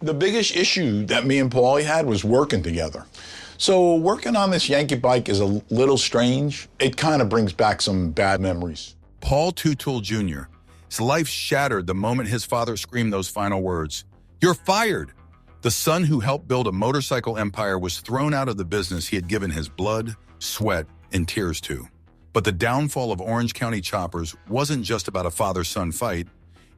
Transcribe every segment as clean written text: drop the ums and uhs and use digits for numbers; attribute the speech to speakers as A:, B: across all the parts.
A: The biggest issue that me and Paulie had was working together. So working on this Yankee bike is a little strange. It kind of brings back some bad memories.
B: Paul Teutul Jr. His life shattered the moment his father screamed those final words. "You're fired!" The son who helped build a motorcycle empire was thrown out of the business he had given his blood, sweat, and tears to. But the downfall of Orange County Choppers wasn't just about a father-son fight.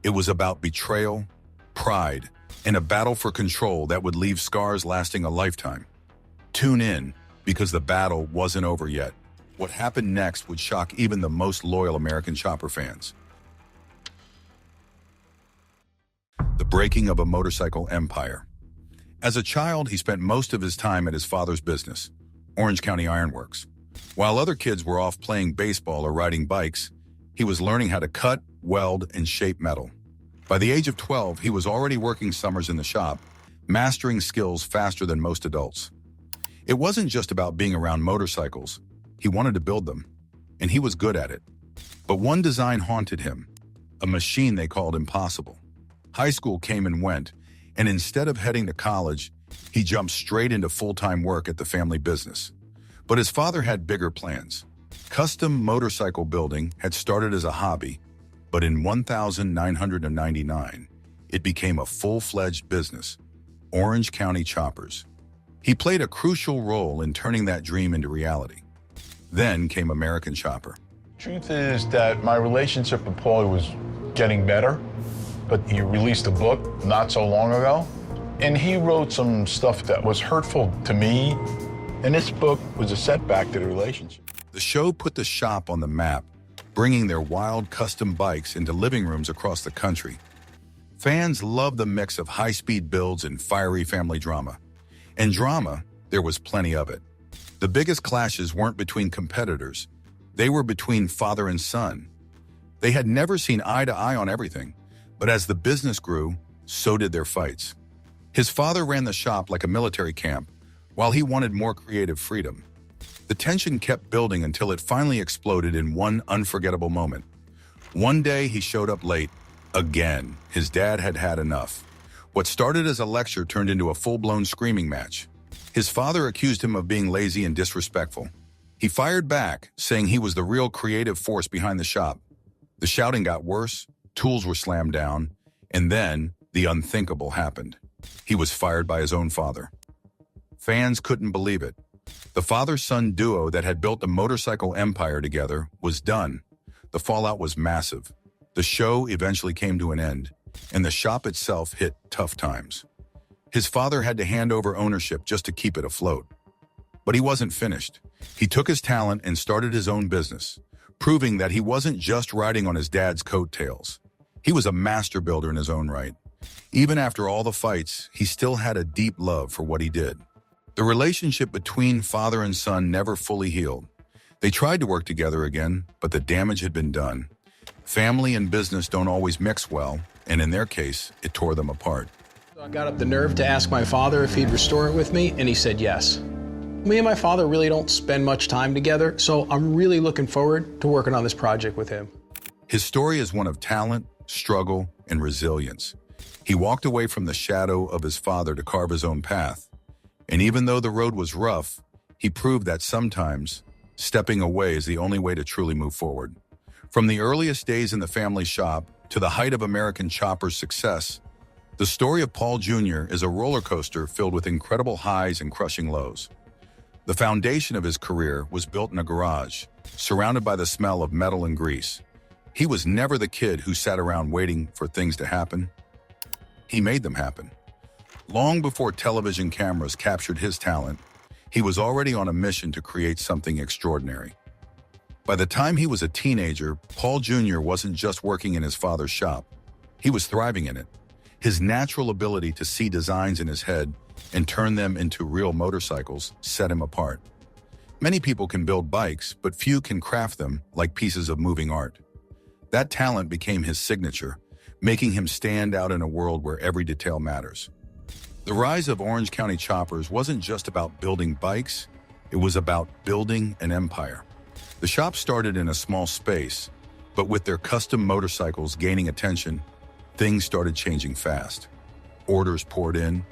B: It was about betrayal, pride, and a battle for control that would leave scars lasting a lifetime. Tune in, because the battle wasn't over yet. What happened next would shock even the most loyal American Chopper fans. The breaking of a motorcycle empire. As a child, he spent most of his time at his father's business, Orange County Ironworks. While other kids were off playing baseball or riding bikes, he was learning how to cut, weld, and shape metal. By the age of 12, he was already working summers in the shop, mastering skills faster than most adults. It wasn't just about being around motorcycles. He wanted to build them, and he was good at it. But one design haunted him, a machine they called impossible. High school came and went, and instead of heading to college, he jumped straight into full-time work at the family business. But his father had bigger plans. Custom motorcycle building had started as a hobby, but in 1999, it became a full-fledged business, Orange County Choppers. He played a crucial role in turning that dream into reality. Then came American Chopper.
A: Truth is that my relationship with Paulie was getting better, but he released a book not so long ago, and he wrote some stuff that was hurtful to me, and this book was a setback to the relationship.
B: The show put the shop on the map, bringing their wild custom bikes into living rooms across the country. Fans loved the mix of high-speed builds and fiery family drama. And drama, there was plenty of it. The biggest clashes weren't between competitors. They were between father and son. They had never seen eye to eye on everything, but as the business grew, so did their fights. His father ran the shop like a military camp, while he wanted more creative freedom. The tension kept building until it finally exploded in one unforgettable moment. One day, he showed up late. Again, his dad had had enough. What started as a lecture turned into a full-blown screaming match. His father accused him of being lazy and disrespectful. He fired back, saying he was the real creative force behind the shop. The shouting got worse, tools were slammed down, and then the unthinkable happened. He was fired by his own father. Fans couldn't believe it. The father-son duo that had built a motorcycle empire together was done. The fallout was massive. The show eventually came to an end, and the shop itself hit tough times. His father had to hand over ownership just to keep it afloat. But he wasn't finished. He took his talent and started his own business, proving that he wasn't just riding on his dad's coattails. He was a master builder in his own right. Even after all the fights, he still had a deep love for what he did. The relationship between father and son never fully healed. They tried to work together again, but the damage had been done. Family and business don't always mix well, and in their case, it tore them apart.
C: I got up the nerve to ask my father if he'd restore it with me, and he said yes. Me and my father really don't spend much time together, so I'm really looking forward to working on this project with him.
B: His story is one of talent, struggle, and resilience. He walked away from the shadow of his father to carve his own path. And even though the road was rough, he proved that sometimes stepping away is the only way to truly move forward. From the earliest days in the family shop to the height of American Chopper's success, the story of Paul Jr. is a roller coaster filled with incredible highs and crushing lows. The foundation of his career was built in a garage, surrounded by the smell of metal and grease. He was never the kid who sat around waiting for things to happen. He made them happen. Long before television cameras captured his talent, he was already on a mission to create something extraordinary. By the time he was a teenager, Paul Jr. wasn't just working in his father's shop. He was thriving in it. His natural ability to see designs in his head and turn them into real motorcycles set him apart. Many people can build bikes, but few can craft them like pieces of moving art. That talent became his signature, making him stand out in a world where every detail matters. The rise of Orange County Choppers wasn't just about building bikes, it was about building an empire. The shop started in a small space, but with their custom motorcycles gaining attention, things started changing fast. Orders poured in,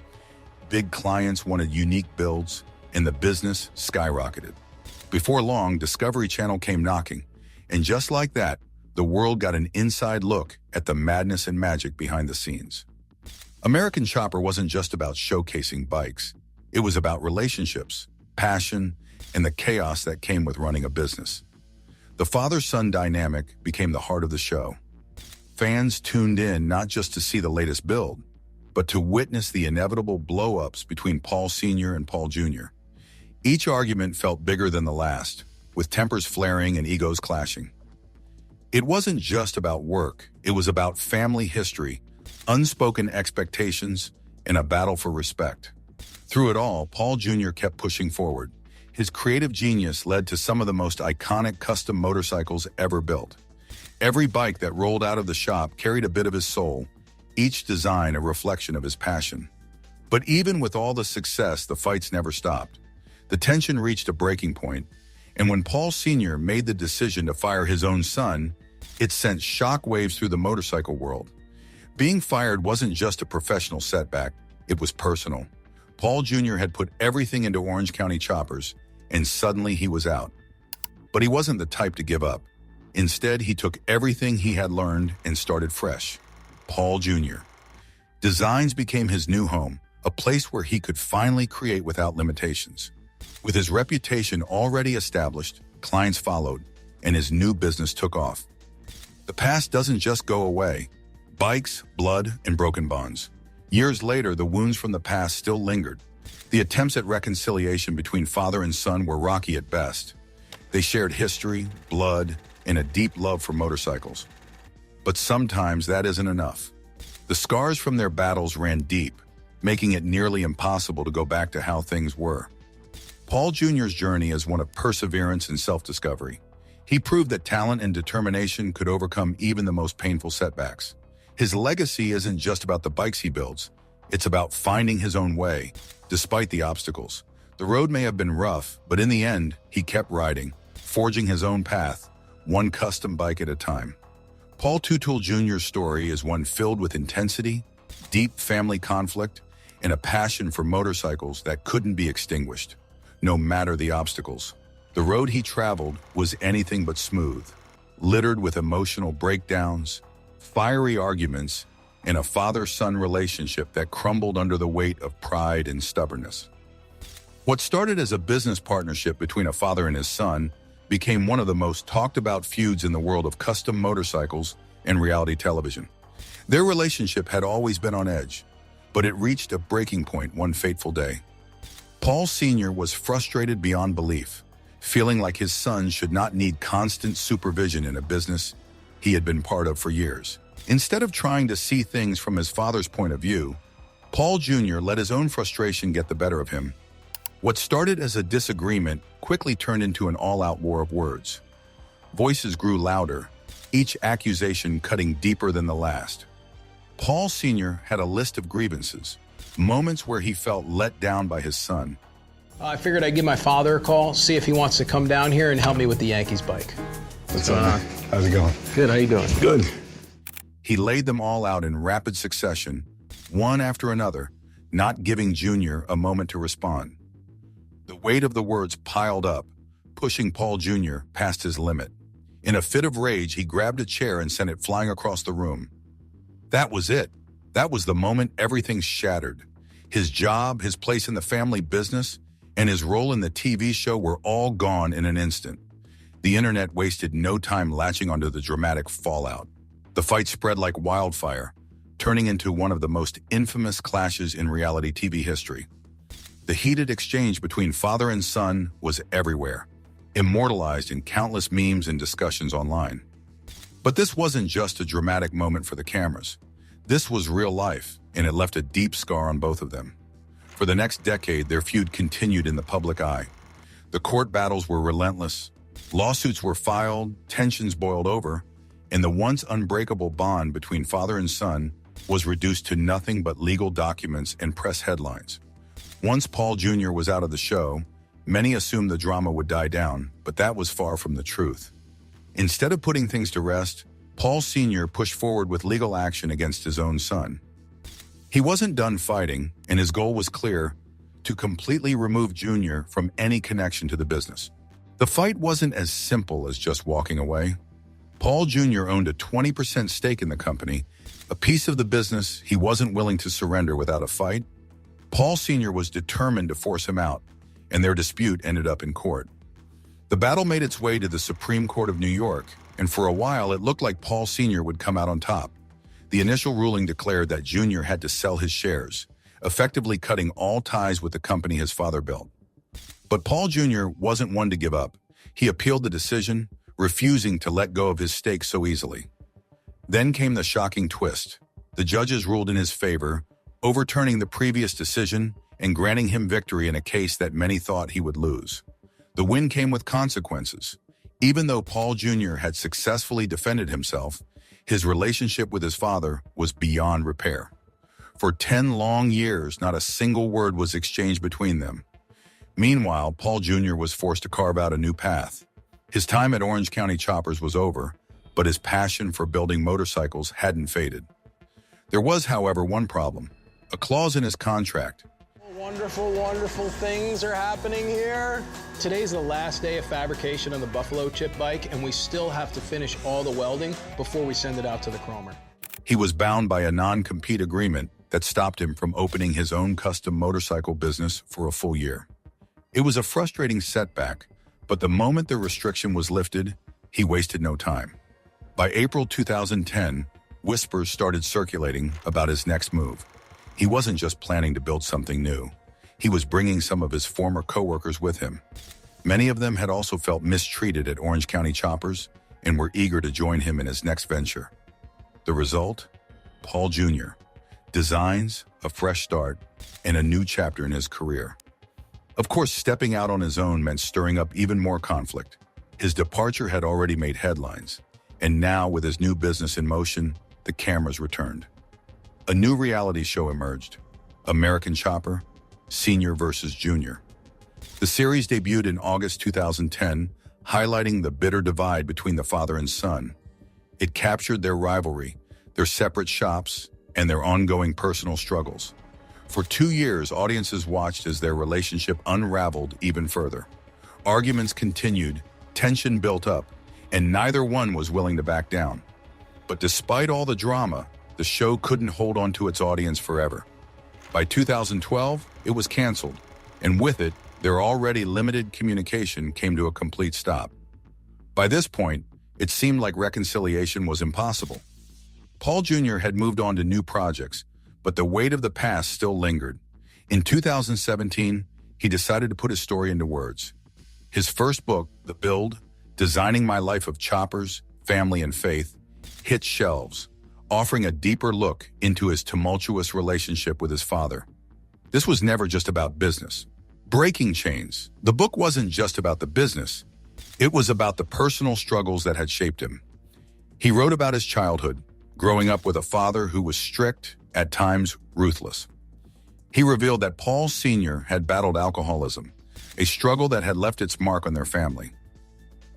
B: big clients wanted unique builds, and the business skyrocketed. Before long, Discovery Channel came knocking, and just like that, the world got an inside look at the madness and magic behind the scenes. American Chopper wasn't just about showcasing bikes. It was about relationships, passion, and the chaos that came with running a business. The father-son dynamic became the heart of the show. Fans tuned in not just to see the latest build, but to witness the inevitable blow-ups between Paul Sr. and Paul Jr. Each argument felt bigger than the last, with tempers flaring and egos clashing. It wasn't just about work, it was about family history, unspoken expectations, and a battle for respect. Through it all, Paul Jr. kept pushing forward. His creative genius led to some of the most iconic custom motorcycles ever built. Every bike that rolled out of the shop carried a bit of his soul, each design a reflection of his passion. But even with all the success, the fights never stopped. The tension reached a breaking point, and when Paul Sr. made the decision to fire his own son, it sent shockwaves through the motorcycle world. Being fired wasn't just a professional setback, it was personal. Paul Jr. had put everything into Orange County Choppers, and suddenly he was out. But he wasn't the type to give up. Instead, he took everything he had learned and started fresh. Paul Jr. Designs became his new home, a place where he could finally create without limitations. With his reputation already established, clients followed, and his new business took off. The past doesn't just go away. Bikes, blood, and broken bonds. Years later, the wounds from the past still lingered. The attempts at reconciliation between father and son were rocky at best. They shared history, blood, and a deep love for motorcycles. But sometimes that isn't enough. The scars from their battles ran deep, making it nearly impossible to go back to how things were. Paul Jr.'s journey is one of perseverance and self-discovery. He proved that talent and determination could overcome even the most painful setbacks. His legacy isn't just about the bikes he builds. It's about finding his own way, despite the obstacles. The road may have been rough, but in the end, he kept riding, forging his own path, one custom bike at a time. Paul Teutul Jr.'s story is one filled with intensity, deep family conflict, and a passion for motorcycles that couldn't be extinguished, no matter the obstacles. The road he traveled was anything but smooth, littered with emotional breakdowns, fiery arguments, and a father-son relationship that crumbled under the weight of pride and stubbornness. What started as a business partnership between a father and his son became one of the most talked-about feuds in the world of custom motorcycles and reality television. Their relationship had always been on edge, but it reached a breaking point one fateful day. Paul Sr. was frustrated beyond belief, feeling like his son should not need constant supervision in a business he had been part of for years. Instead of trying to see things from his father's point of view, Paul Jr. let his own frustration get the better of him. What started as a disagreement quickly turned into an all-out war of words. Voices grew louder, each accusation cutting deeper than the last. Paul Sr. had a list of grievances, moments where he felt let down by his son.
C: I figured I'd give my father a call, see if he wants to come down here and help me with the Yankees bike.
D: What's going on? How's it going?
C: Good, how you doing?
D: Good.
B: He laid them all out in rapid succession, one after another, not giving Jr. a moment to respond. The weight of the words piled up, pushing Paul Jr. past his limit. In a fit of rage, he grabbed a chair and sent it flying across the room. That was it. That was the moment everything shattered. His job, his place in the family business, and his role in the TV show were all gone in an instant. The internet wasted no time latching onto the dramatic fallout. The fight spread like wildfire, turning into one of the most infamous clashes in reality TV history. The heated exchange between father and son was everywhere, immortalized in countless memes and discussions online. But this wasn't just a dramatic moment for the cameras. This was real life, and it left a deep scar on both of them. For the next decade, their feud continued in the public eye. The court battles were relentless, lawsuits were filed, tensions boiled over, and the once unbreakable bond between father and son was reduced to nothing but legal documents and press headlines. Once Paul Jr. was out of the show, many assumed the drama would die down, but that was far from the truth. Instead of putting things to rest, Paul Sr. pushed forward with legal action against his own son. He wasn't done fighting, and his goal was clear: to completely remove Jr. from any connection to the business. The fight wasn't as simple as just walking away. Paul Jr. owned a 20% stake in the company, a piece of the business he wasn't willing to surrender without a fight. Paul Sr. was determined to force him out, and their dispute ended up in court. The battle made its way to the Supreme Court of New York, and for a while it looked like Paul Sr. would come out on top. The initial ruling declared that Jr. had to sell his shares, effectively cutting all ties with the company his father built. But Paul Jr. wasn't one to give up. He appealed the decision, refusing to let go of his stake so easily. Then came the shocking twist. The judges ruled in his favor, overturning the previous decision and granting him victory in a case that many thought he would lose. The win came with consequences. Even though Paul Jr. had successfully defended himself, his relationship with his father was beyond repair. For 10 long years, not a single word was exchanged between them. Meanwhile, Paul Jr. was forced to carve out a new path. His time at Orange County Choppers was over, but his passion for building motorcycles hadn't faded. There was, however, one problem: a clause in his contract.
C: Wonderful, wonderful things are happening here. Today's the last day of fabrication on the Buffalo Chip bike, and we still have to finish all the welding before we send it out to the chromer.
B: He was bound by a non-compete agreement that stopped him from opening his own custom motorcycle business for a full year. It was a frustrating setback, but the moment the restriction was lifted, he wasted no time. By April 2010, whispers started circulating about his next move. He wasn't just planning to build something new. He was bringing some of his former coworkers with him. Many of them had also felt mistreated at Orange County Choppers and were eager to join him in his next venture. The result? Paul Jr. Designs, a fresh start, and a new chapter in his career. Of course, stepping out on his own meant stirring up even more conflict. His departure had already made headlines, and now with his new business in motion, the cameras returned. A new reality show emerged: American Chopper, Sr. versus Jr. The series debuted in August 2010, highlighting the bitter divide between the father and son. It captured their rivalry, their separate shops, and their ongoing personal struggles. For 2 years, audiences watched as their relationship unraveled even further. Arguments continued, tension built up, and neither one was willing to back down. But despite all the drama, the show couldn't hold on to its audience forever. By 2012, it was canceled, and with it, their already limited communication came to a complete stop. By this point, it seemed like reconciliation was impossible. Paul Jr. had moved on to new projects, but the weight of the past still lingered. In 2017, he decided to put his story into words. His first book, The Build, Designing My Life of Choppers, Family and Faith, hit shelves, offering a deeper look into his tumultuous relationship with his father. This was never just about business. Breaking chains. The book wasn't just about the business. It was about the personal struggles that had shaped him. He wrote about his childhood, growing up with a father who was strict, at times ruthless. He revealed that Paul Sr. had battled alcoholism, a struggle that had left its mark on their family.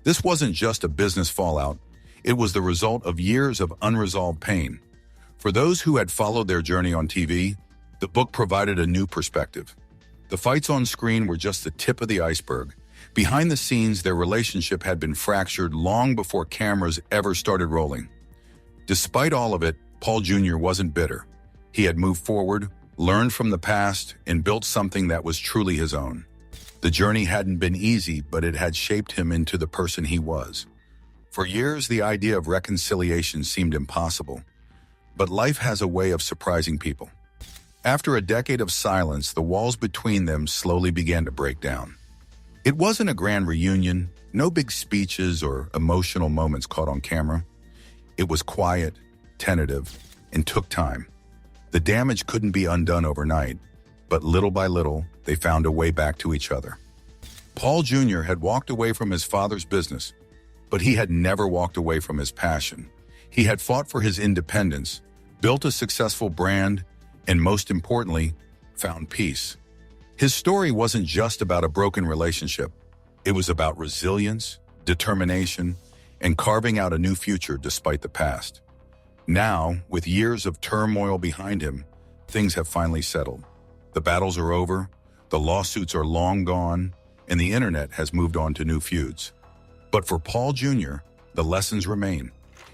B: This wasn't just a business fallout. It was the result of years of unresolved pain. For those who had followed their journey on TV, the book provided a new perspective. The fights on screen were just the tip of the iceberg. Behind the scenes, their relationship had been fractured long before cameras ever started rolling. Despite all of it, Paul Jr. wasn't bitter. He had moved forward, learned from the past, and built something that was truly his own. The journey hadn't been easy, but it had shaped him into the person he was. For years, the idea of reconciliation seemed impossible. But life has a way of surprising people. After a decade of silence, the walls between them slowly began to break down. It wasn't a grand reunion, no big speeches or emotional moments caught on camera. It was quiet, tentative, and took time. The damage couldn't be undone overnight, but little by little, they found a way back to each other. Paul Jr. had walked away from his father's business, but he had never walked away from his passion. He had fought for his independence, built a successful brand, and most importantly, found peace. His story wasn't just about a broken relationship. It was about resilience, determination, and carving out a new future despite the past. Now, with years of turmoil behind him, things have finally settled. The battles are over, the lawsuits are long gone, and the internet has moved on to new feuds. But for Paul Jr., the lessons remain.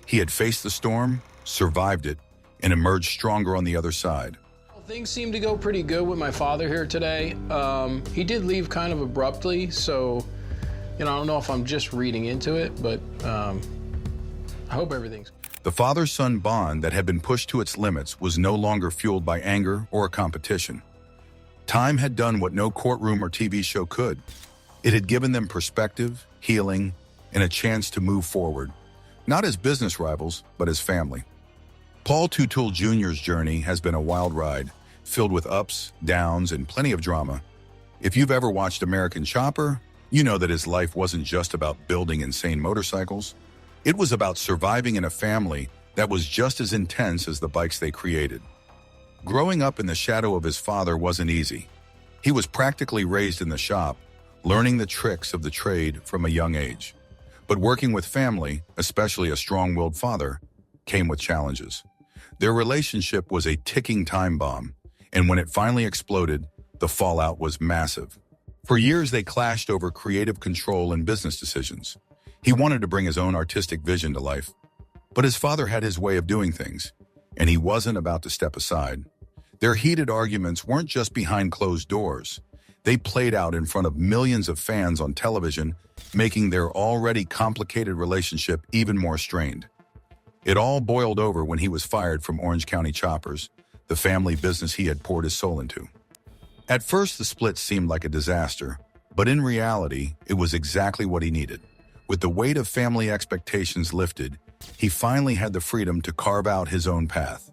B: He had faced the storm, survived it, and emerged stronger on the other side.
C: Things seem to go pretty good with my father here today. He did leave kind of abruptly, so I don't know if I'm just reading into it, but I hope everything's...
B: The father-son bond that had been pushed to its limits was no longer fueled by anger or competition. Time had done what no courtroom or TV show could. It had given them perspective, healing, and a chance to move forward, not as business rivals, but as family. Paul Teutul Jr.'s journey has been a wild ride, filled with ups, downs, and plenty of drama. If you've ever watched American Chopper, you know that his life wasn't just about building insane motorcycles. It was about surviving in a family that was just as intense as the bikes they created. Growing up in the shadow of his father wasn't easy. He was practically raised in the shop, learning the tricks of the trade from a young age. But working with family, especially a strong-willed father, came with challenges. Their relationship was a ticking time bomb, and when it finally exploded, the fallout was massive. For years, they clashed over creative control and business decisions. He wanted to bring his own artistic vision to life, but his father had his way of doing things, and he wasn't about to step aside. Their heated arguments weren't just behind closed doors. They played out in front of millions of fans on television, making their already complicated relationship even more strained. It all boiled over when he was fired from Orange County Choppers, the family business he had poured his soul into. At first, the split seemed like a disaster, but in reality, it was exactly what he needed. With the weight of family expectations lifted, he finally had the freedom to carve out his own path.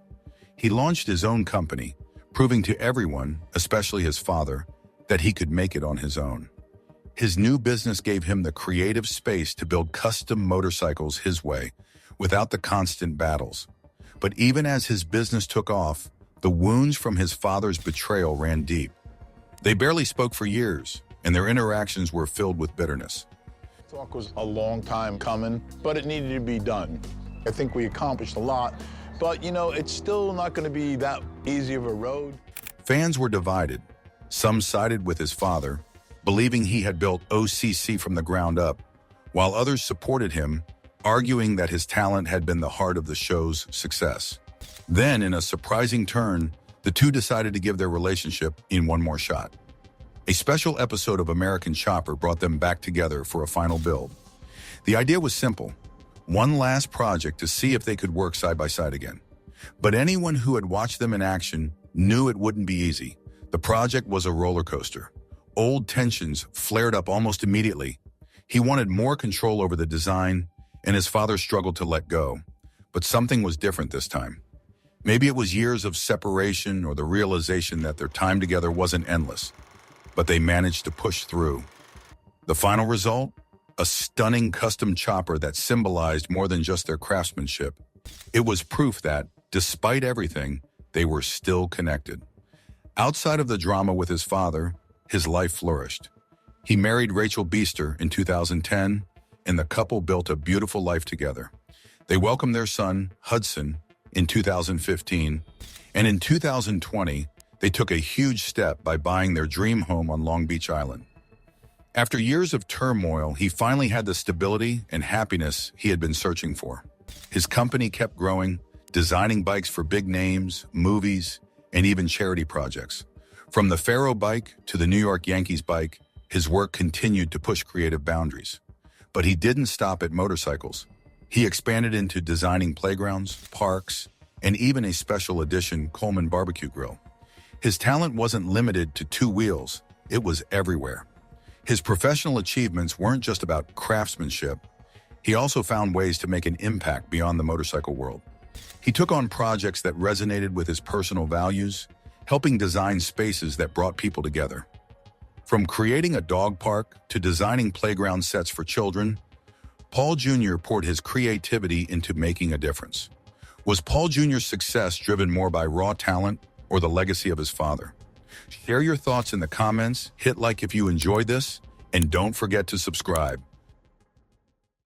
B: He launched his own company, proving to everyone, especially his father, that he could make it on his own. His new business gave him the creative space to build custom motorcycles his way, without the constant battles. But even as his business took off, the wounds from his father's betrayal ran deep. They barely spoke for years, and their interactions were filled with bitterness.
A: Talk was a long time coming, but it needed to be done. I think we accomplished a lot, but it's still not going to be that easy of a road.
B: Fans were divided. Some sided with his father, believing he had built OCC from the ground up, while others supported him, arguing that his talent had been the heart of the show's success. Then, in a surprising turn, the two decided to give their relationship one more shot. A special episode of American Chopper brought them back together for a final build. The idea was simple: one last project to see if they could work side by side again. But anyone who had watched them in action knew it wouldn't be easy. The project was a roller coaster. Old tensions flared up almost immediately. He wanted more control over the design, and his father struggled to let go. But something was different this time. Maybe it was years of separation or the realization that their time together wasn't endless, but they managed to push through. The final result? A stunning custom chopper that symbolized more than just their craftsmanship. It was proof that, despite everything, they were still connected. Outside of the drama with his father, his life flourished. He married Rachel Beester in 2010, and the couple built a beautiful life together. They welcomed their son, Hudson, in 2015, and in 2020, they took a huge step by buying their dream home on Long Beach Island. After years of turmoil, he finally had the stability and happiness he had been searching for. His company kept growing, designing bikes for big names, movies, and even charity projects. From the Faro bike to the New York Yankees bike, his work continued to push creative boundaries. But he didn't stop at motorcycles. He expanded into designing playgrounds, parks, and even a special edition Coleman barbecue grill. His talent wasn't limited to two wheels, it was everywhere. His professional achievements weren't just about craftsmanship. He also found ways to make an impact beyond the motorcycle world. He took on projects that resonated with his personal values, helping design spaces that brought people together. From creating a dog park to designing playground sets for children, Paul Jr. poured his creativity into making a difference. Was Paul Jr.'s success driven more by raw talent or the legacy of his father? Share your thoughts in the comments, hit like if you enjoyed this, and don't forget to subscribe.